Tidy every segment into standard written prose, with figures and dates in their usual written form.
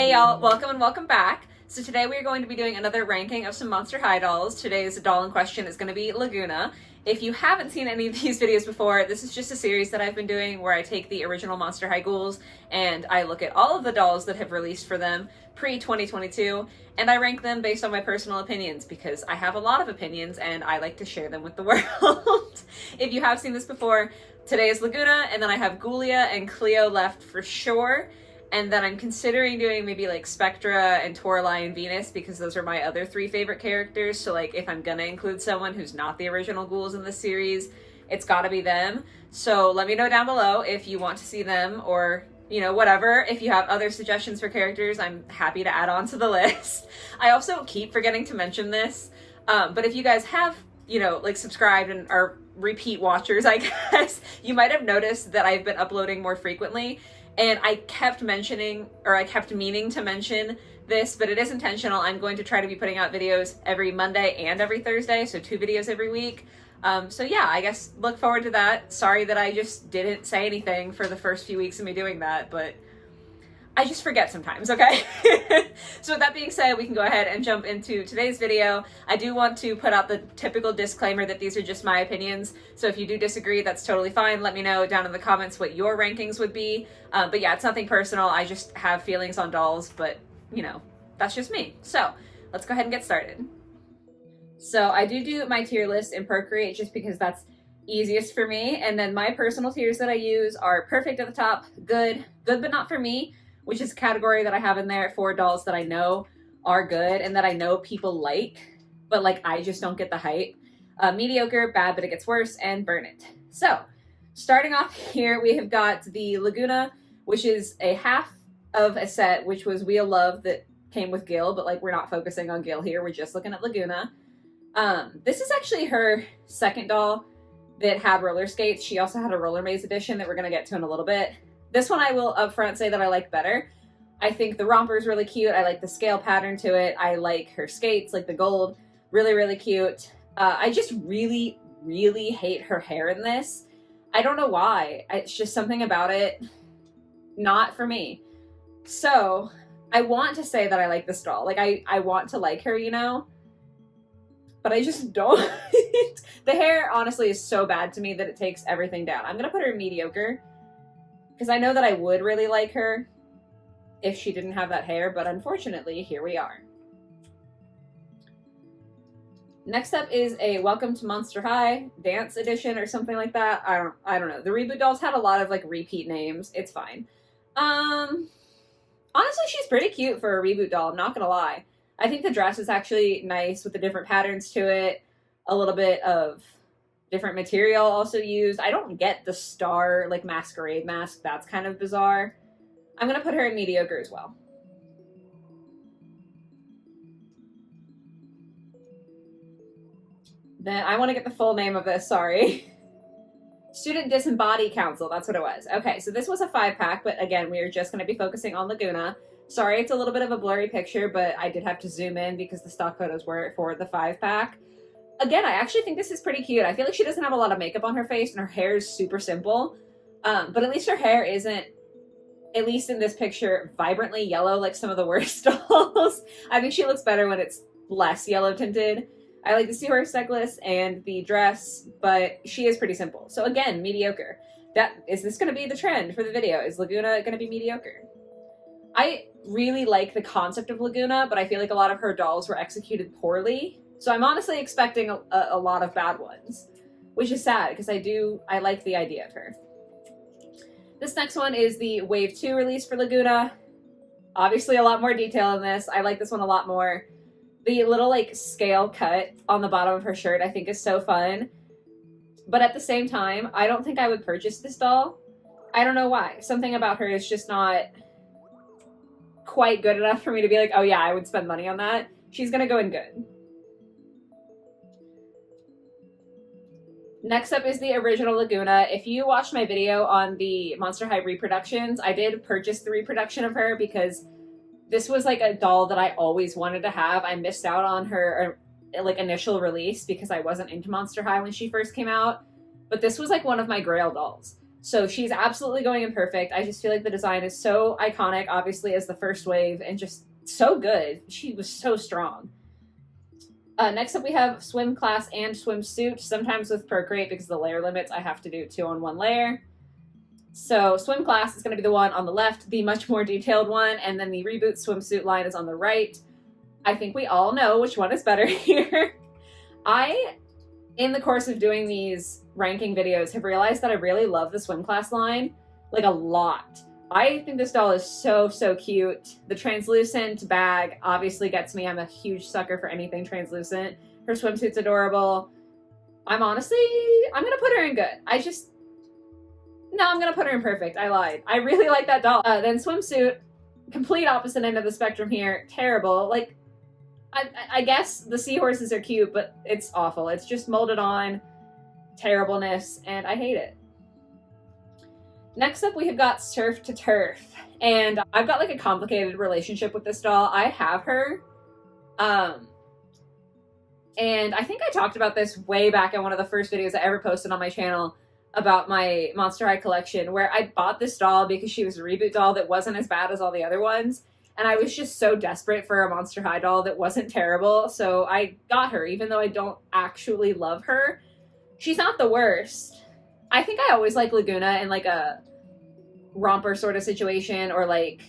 Hey y'all, welcome and welcome back. So today we are going to be doing another ranking of some Monster High dolls. Today's doll in question is going to be Lagoona. If you haven't seen any of these videos before, this is just a series that I've been doing where I take the original Monster High ghouls and I look at all of the dolls that have released for them pre-2022 and I rank them based on my personal opinions because I have a lot of opinions and I like to share them with the world. If you have seen this before, today is Lagoona, and then I have Ghoulia and Cleo left for sure. And then I'm considering doing maybe like Spectra and Toralei and Venus because those are my other three favorite characters. So like if I'm gonna include someone who's not the original ghouls in this series, it's gotta be them. So let me know down below if you want to see them or, you know, whatever. If you have other suggestions for characters, I'm happy to add on to the list. I also keep forgetting to mention this, but if you guys have, you know, like subscribed and are repeat watchers, I guess, you might have noticed that I've been uploading more frequently. And I kept mentioning, or I kept meaning to mention this, but it is intentional. I'm going to try to be putting out videos every Monday and every Thursday, so 2 videos every week. So yeah, I guess look forward to that. Sorry that I just didn't say anything for the first few weeks of me doing that, but I just forget sometimes, okay? So with that being said, we can go ahead and jump into today's video. I do want to put out the typical disclaimer that these are just my opinions. So if you do disagree, that's totally fine. Let me know down in the comments what your rankings would be. But yeah, it's nothing personal. I just have feelings on dolls, but you know, that's just me. So let's go ahead and get started. So I do my tier list in Procreate just because that's easiest for me. And then my personal tiers that I use are perfect at the top, good but not for me, which is a category that I have in there for dolls that I know are good and that I know people like, but like I just don't get the hype. Mediocre, bad but it gets worse, and burn it. So starting off here, we have got the Lagoona, which is a half of a set, which was Wheel Love that came with Gil, but like we're not focusing on Gil here, we're just looking at Lagoona. This is actually her second doll that had roller skates. She also had a roller maze edition that we're gonna get to in a little bit. This one I will upfront say that I like better. I think the romper is really cute. I like the scale pattern to it. I like her skates, like the gold, really cute. I just really hate her hair in this. I don't know why. It's just something about it, not for me. So I want to say that I like this doll. Like I want to like her, you know, but I just don't. The hair honestly is so bad to me that it takes everything down. I'm gonna put her in mediocre, because I know that I would really like her if she didn't have that hair, but unfortunately, here we are. Next up is a Welcome to Monster High Dance Edition or something like that. I don't know. The reboot dolls had a lot of like repeat names. It's fine. Honestly, she's pretty cute for a reboot doll, I'm not gonna lie. I think the dress is actually nice with the different patterns to it. A little bit of different material also used. I don't get the star, like, masquerade mask. That's kind of bizarre. I'm gonna put her in mediocre as well. Then I want to get the full name of this, sorry. Student Disembodied Council, that's what it was. Okay, so this was a 5-pack, but again, we are just going to be focusing on Lagoona. Sorry, it's a little bit of a blurry picture, but I did have to zoom in because the stock photos were for the 5-pack. Again, I actually think this is pretty cute. I feel like she doesn't have a lot of makeup on her face and her hair is super simple. But at least her hair isn't, at least in this picture, vibrantly yellow like some of the worst dolls. I think she looks better when it's less yellow tinted. I like the seahorse necklace and the dress, but she is pretty simple. So again, mediocre. Is this going to be the trend for the video? Is Lagoona going to be mediocre? I really like the concept of Lagoona, but I feel like a lot of her dolls were executed poorly. So I'm honestly expecting a lot of bad ones, which is sad because I like the idea of her. This next one is the Wave 2 release for Lagoona. Obviously a lot more detail in this. I like this one a lot more. The little like scale cut on the bottom of her shirt I think is so fun. But at the same time, I don't think I would purchase this doll. I don't know why. Something about her is just not quite good enough for me to be like, oh yeah, I would spend money on that. She's gonna go in good. Next up is the original Lagoona. If you watched my video on the Monster High reproductions, I did purchase the reproduction of her because this was like a doll that I always wanted to have. I missed out on her like initial release because I wasn't into Monster High when she first came out. But this was like one of my grail dolls. So she's absolutely going in perfect. I just feel like the design is so iconic, obviously, as the first wave, and just so good. She was so strong. Next up, we have swim class and swimsuit. Sometimes with Procreate, because of the layer limits, I have to do 2 on 1 layer. So swim class is going to be the one on the left, the much more detailed one, and then the reboot swimsuit line is on the right. I think we all know which one is better here. In the course of doing these ranking videos, have realized that I really love the swim class line, like a lot. I think this doll is so, so cute. The translucent bag obviously gets me. I'm a huge sucker for anything translucent. Her swimsuit's adorable. I'm gonna put her in good. I'm gonna put her in perfect. I lied. I really like that doll. Then swimsuit, complete opposite end of the spectrum here. Terrible. Like, I guess the seahorses are cute, but it's awful. It's just molded on terribleness, and I hate it. Next up, we have got Surf to Turf, and I've got like a complicated relationship with this doll. I have her, and I think I talked about this way back in one of the first videos I ever posted on my channel about my Monster High collection, where I bought this doll because she was a reboot doll that wasn't as bad as all the other ones, and I was just so desperate for a Monster High doll that wasn't terrible, so I got her, even though I don't actually love her. She's not the worst. I think I always like Lagoona in like a romper sort of situation, or like,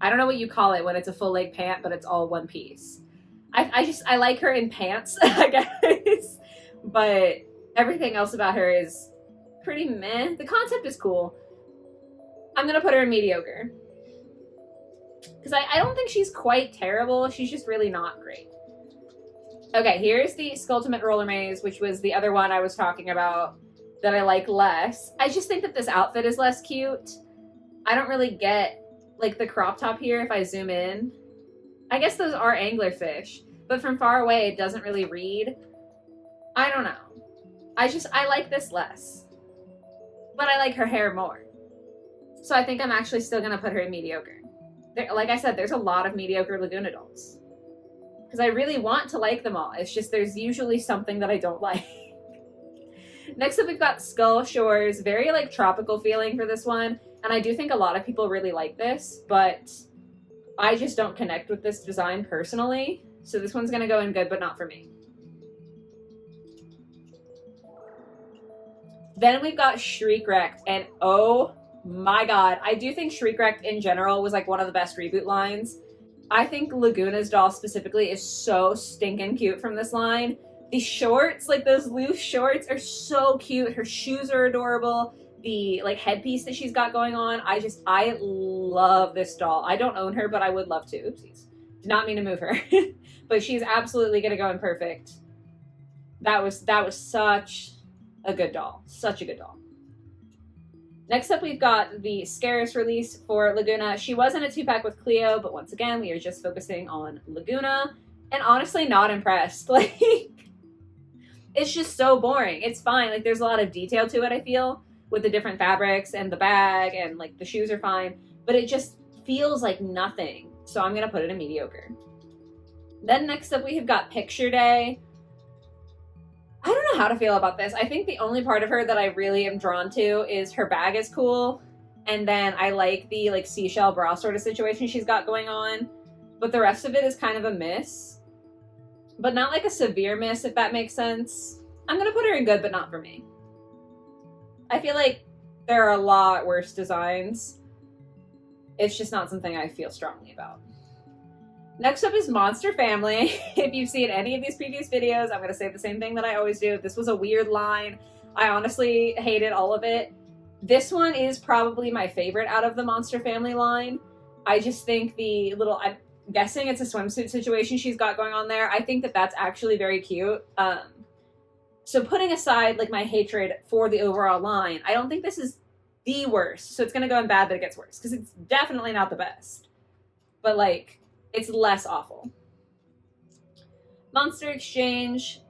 I don't know what you call it when it's a full leg pant, but it's all one piece. I like her in pants, I guess, but everything else about her is pretty meh. The concept is cool. I'm gonna put her in mediocre. Because I don't think she's quite terrible, she's just really not great. Okay, here's the Skulltimate Roller Maze, which was the other one I was talking about that I like less. I just think that this outfit is less cute. I don't really get, like, the crop top here if I zoom in. I guess those are anglerfish, but from far away it doesn't really read. I don't know. I like this less. But I like her hair more. So I think I'm actually still gonna put her in mediocre. Like I said, there's a lot of mediocre Lagoona dolls. Because I really want to like them all. It's just there's usually something that I don't like. Next up, we've got Skull Shores. Very, like, tropical feeling for this one. And I do think a lot of people really like this, but I just don't connect with this design personally. So this one's going to go in good, but not for me. Then we've got Shriek Wrecked, and oh my god, I do think Shriek Wrecked in general was like one of the best reboot lines. I think Lagoona's doll specifically is so stinking cute from this line. The shorts, like those loose shorts, are so cute. Her shoes are adorable. The like headpiece that she's got going on, I love this doll. I don't own her, but I would love to. Oopsies. Did not mean to move her. But she's absolutely gonna go in perfect. That was such a good doll. Such a good doll. Next up, we've got the Scarce release for Lagoona. She was in a 2-pack with Cleo, but once again, we are just focusing on Lagoona. And honestly, not impressed. Like, it's just so boring. It's fine. Like, there's a lot of detail to it, I feel, with the different fabrics and the bag, and, like, the shoes are fine. But it just feels like nothing. So I'm going to put it in mediocre. Then next up, we have got Picture Day. I don't know how to feel about this. I think the only part of her that I really am drawn to is her bag is cool. And then I like the like seashell bra sort of situation she's got going on. But the rest of it is kind of a miss. But not like a severe miss, if that makes sense. I'm going to put her in good, but not for me. I feel like there are a lot worse designs. It's just not something I feel strongly about. Next up is Monster Family. If you've seen any of these previous videos, I'm going to say the same thing that I always do. This was a weird line. I honestly hated all of it. This one is probably my favorite out of the Monster Family line. I just think the little, I'm guessing it's a swimsuit situation she's got going on there. I think that that's actually very cute. So putting aside like my hatred for the overall line, I don't think this is the worst. So it's going to go in bad, but it gets worse. Because it's definitely not the best. But like, it's less awful. Monster Exchange,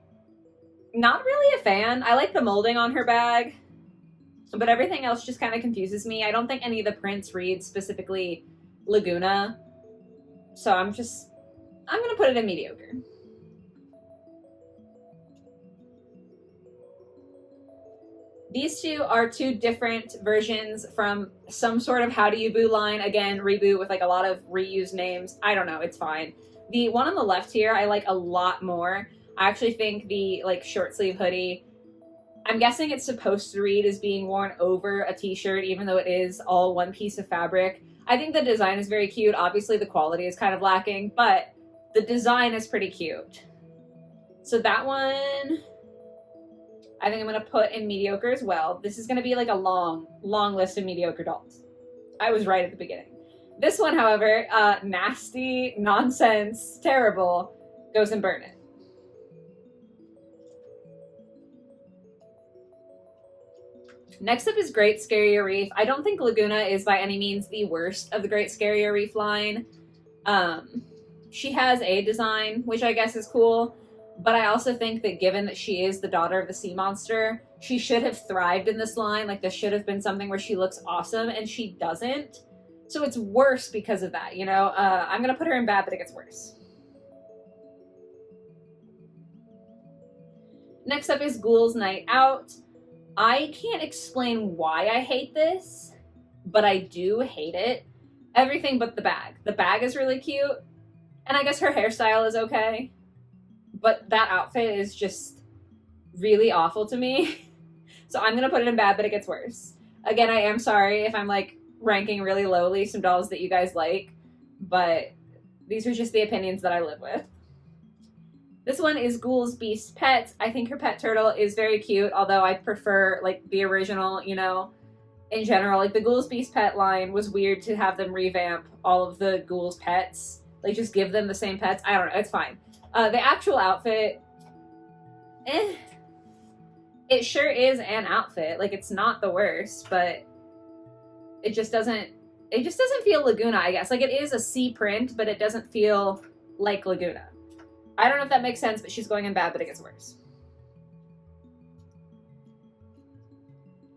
not really a fan. I like the molding on her bag, but everything else just kind of confuses me. I don't think any of the prints read specifically Lagoona, so I'm gonna put it in mediocre. . These two are two different versions from some sort of How Do You Boo line. Again, reboot with like a lot of reused names. I don't know, it's fine. The one on the left here I like a lot more. I actually think the like short sleeve hoodie, I'm guessing it's supposed to read as being worn over a t-shirt, even though it is all one piece of fabric. I think the design is very cute. Obviously the quality is kind of lacking, but the design is pretty cute. So that one, I think I'm going to put in mediocre as well. This is going to be like a long list of mediocre dolls. I was right at the beginning. This one, however, nasty, nonsense, terrible, goes in burn it. Next up is Great Scarier Reef. I don't think Lagoona is by any means the worst of the Great Scarier Reef line. She has a design, which I guess is cool, but I also think that given that she is the daughter of the sea monster, she should have thrived in this line. Like, this should have been something where she looks awesome, and she doesn't. So it's worse because of that, you know? I'm gonna put her in bad, but it gets worse. Next up is Ghoul's Night Out. I can't explain why I hate this, but I do hate it. Everything but the bag. The bag is really cute, and I guess her hairstyle is okay, but that outfit is just really awful to me. So I'm gonna put it in bad, but it gets worse. Again, I am sorry if I'm like ranking really lowly some dolls that you guys like, but these are just the opinions that I live with. This one is Ghoul's Beast Pets. I think her pet turtle is very cute, although I prefer like the original, you know, in general. Like the Ghoul's Beast Pet line was weird to have them revamp all of the Ghoul's pets. Like just give them the same pets. I don't know, it's fine. The actual outfit, it sure is an outfit. Like it's not the worst, but it just doesn't feel Lagoona, I guess. Like it is a sea print, but it doesn't feel like Lagoona. I don't know if that makes sense, but she's going in bad, but it gets worse.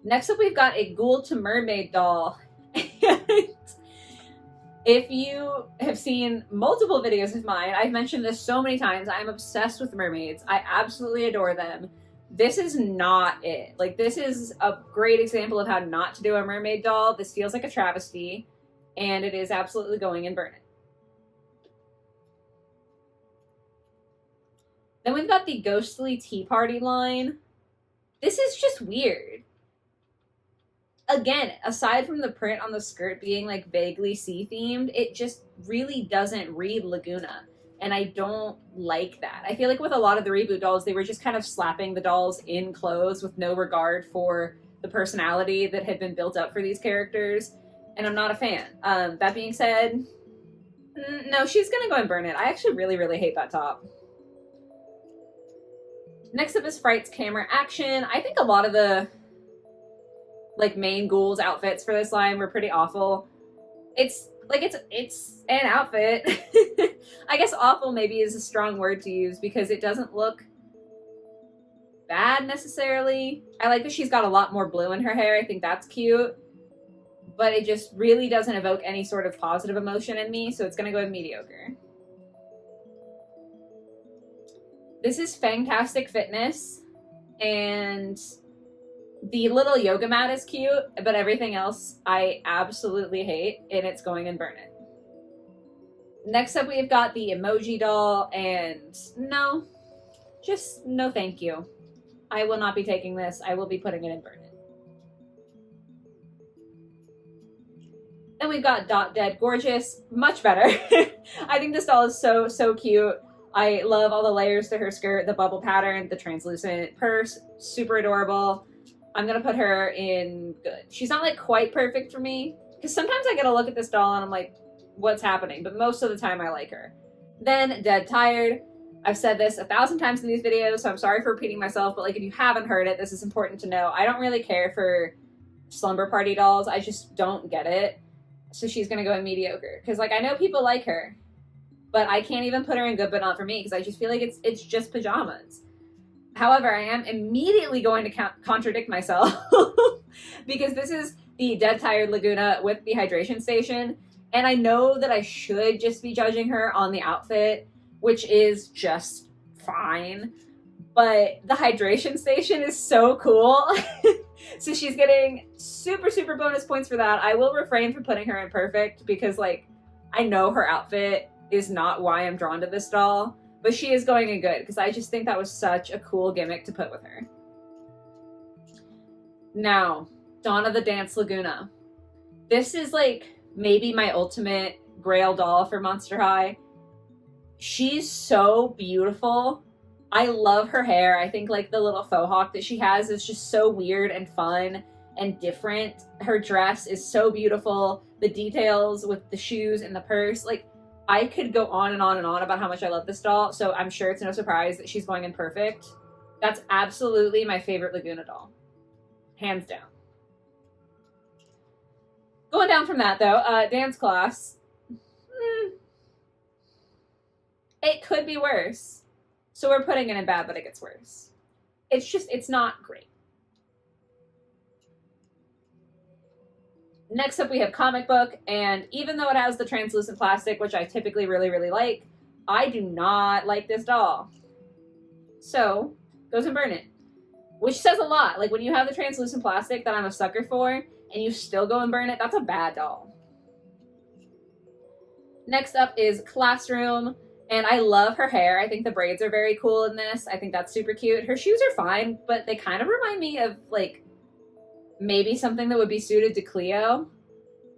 Next up, we've got a Ghoul to Mermaid doll. If you have seen multiple videos of mine, I've mentioned this so many times, I'm obsessed with mermaids. I absolutely adore them. This is not it. Like, this is a great example of how not to do a mermaid doll. This feels like a travesty, and it is absolutely going in burn it. Then we've got the Ghostly Tea Party line. This is just weird. Again, aside from the print on the skirt being like vaguely sea themed, it just really doesn't read Lagoona. And I don't like that. I feel like with a lot of the reboot dolls, they were just kind of slapping the dolls in clothes with no regard for the personality that had been built up for these characters. And I'm not a fan. That being said, no, she's gonna go and burn it. I actually really, really hate that top. Next up is Fright's Camera Action. I think a lot of the like main ghouls outfits for this line were pretty awful. It's an outfit. I guess awful maybe is a strong word to use because it doesn't look bad necessarily. I like that she's got a lot more blue in her hair. I think that's cute. But it just really doesn't evoke any sort of positive emotion in me, so it's gonna go with mediocre. This is Fantastic Fitness, and the little yoga mat is cute, but everything else I absolutely hate, and it's going in burn it. Next up, we've got the emoji doll, and no, just no thank you. I will not be taking this. I will be putting it in burn it. Then we've got Dot Dead Gorgeous, much better. I think this doll is so cute. I love all the layers to her skirt, the bubble pattern, the translucent purse, super adorable. I'm gonna put her in good. She's not like quite perfect for me, because sometimes I get a look at this doll and I'm like, what's happening? But most of the time I like her. Then Dead Tired. I've said this 1,000 times in these videos, so I'm sorry for repeating myself, but like if you haven't heard it, this is important to know. I don't really care for slumber party dolls. I just don't get it. So she's gonna go in mediocre, because like I know people like her, but I can't even put her in good but not for me, because I just feel like it's just pajamas. However, I am immediately going to contradict myself because this is the Dead Tired Lagoona with the hydration station, and I know that I should just be judging her on the outfit, which is just fine, but the hydration station is so cool. So she's getting super, super bonus points for that. I will refrain from putting her in perfect because, like, I know her outfit is not why I'm drawn to this doll, but she is going in good because I just think that was such a cool gimmick to put with her. Now, Dawn of the Dance Lagoona. This is like maybe my ultimate grail doll for Monster High. She's so beautiful. I love her hair. I think like the little faux hawk that she has is just so weird and fun and different. Her dress is so beautiful. The details with the shoes and the purse, like I could go on and on and on about how much I love this doll. So I'm sure it's no surprise that she's going in perfect. That's absolutely my favorite Lagoona doll. Hands down. Going down from that though, dance class. It could be worse. So we're putting it in bad, but it gets worse. It's not great. Next up we have comic book, and even though it has the translucent plastic, which I typically really, really like, I do not like this doll. So, goes and burn it. Which says a lot. Like when you have the translucent plastic that I'm a sucker for, and you still go and burn it, that's a bad doll. Next up is Classroom. And I love her hair. I think the braids are very cool in this. I think that's super cute. Her shoes are fine, but they kind of remind me of, like, maybe something that would be suited to Cleo.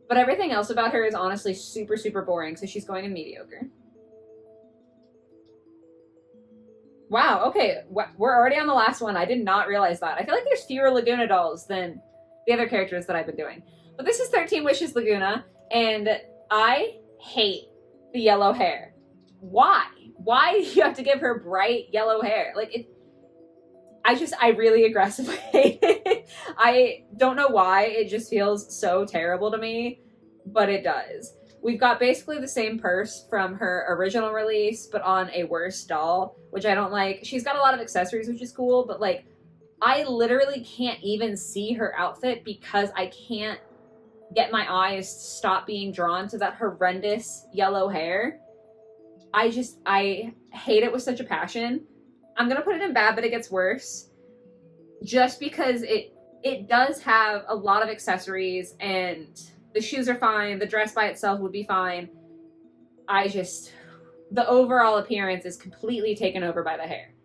But everything else about her is honestly super, super boring, so she's going in mediocre. Wow, okay. We're already on the last one. I did not realize that. I feel like there's fewer Lagoona dolls than the other characters that I've been doing. But this is 13 Wishes Lagoona, and I hate the yellow hair. Why? Why do you have to give her bright yellow hair? Like, I really aggressively hate it. I don't know why. It just feels so terrible to me, but it does. We've got basically the same purse from her original release, but on a worse doll, which I don't like. She's got a lot of accessories, which is cool, but, like, I literally can't even see her outfit because I can't get my eyes to stop being drawn to that horrendous yellow hair. I hate it with such a passion. I'm going to put it in bad, but it gets worse. Just because it does have a lot of accessories, and the shoes are fine. The dress by itself would be fine. The overall appearance is completely taken over by the hair.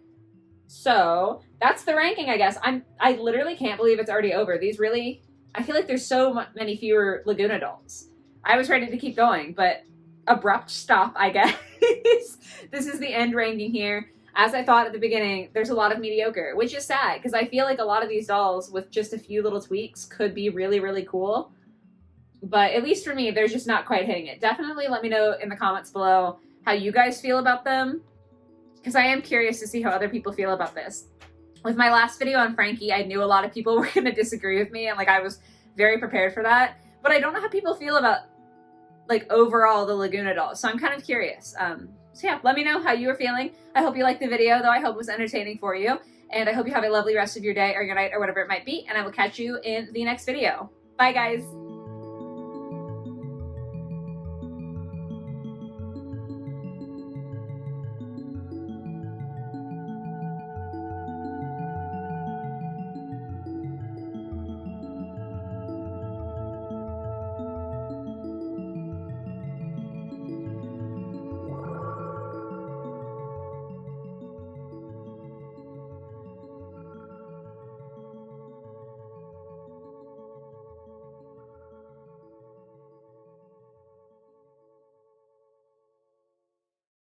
So, that's the ranking, I guess. I literally can't believe it's already over. I feel like there's so many fewer Lagoona dolls. I was ready to keep going, but abrupt stop, I guess. This is the end ranking here. As I thought at the beginning, there's a lot of mediocre, which is sad because I feel like a lot of these dolls with just a few little tweaks could be really, really cool. But at least for me, they're just not quite hitting it. Definitely let me know in the comments below how you guys feel about them, because I am curious to see how other people feel about this. With my last video on Frankie, I knew a lot of people were going to disagree with me, and like I was very prepared for that. But I don't know how people feel about like overall the Lagoona dolls, so I'm kind of curious. So yeah, let me know how you are feeling. I hope you liked the video, though I hope it was entertaining for you, and I hope you have a lovely rest of your day or your night or whatever it might be, and I will catch you in the next video. Bye guys!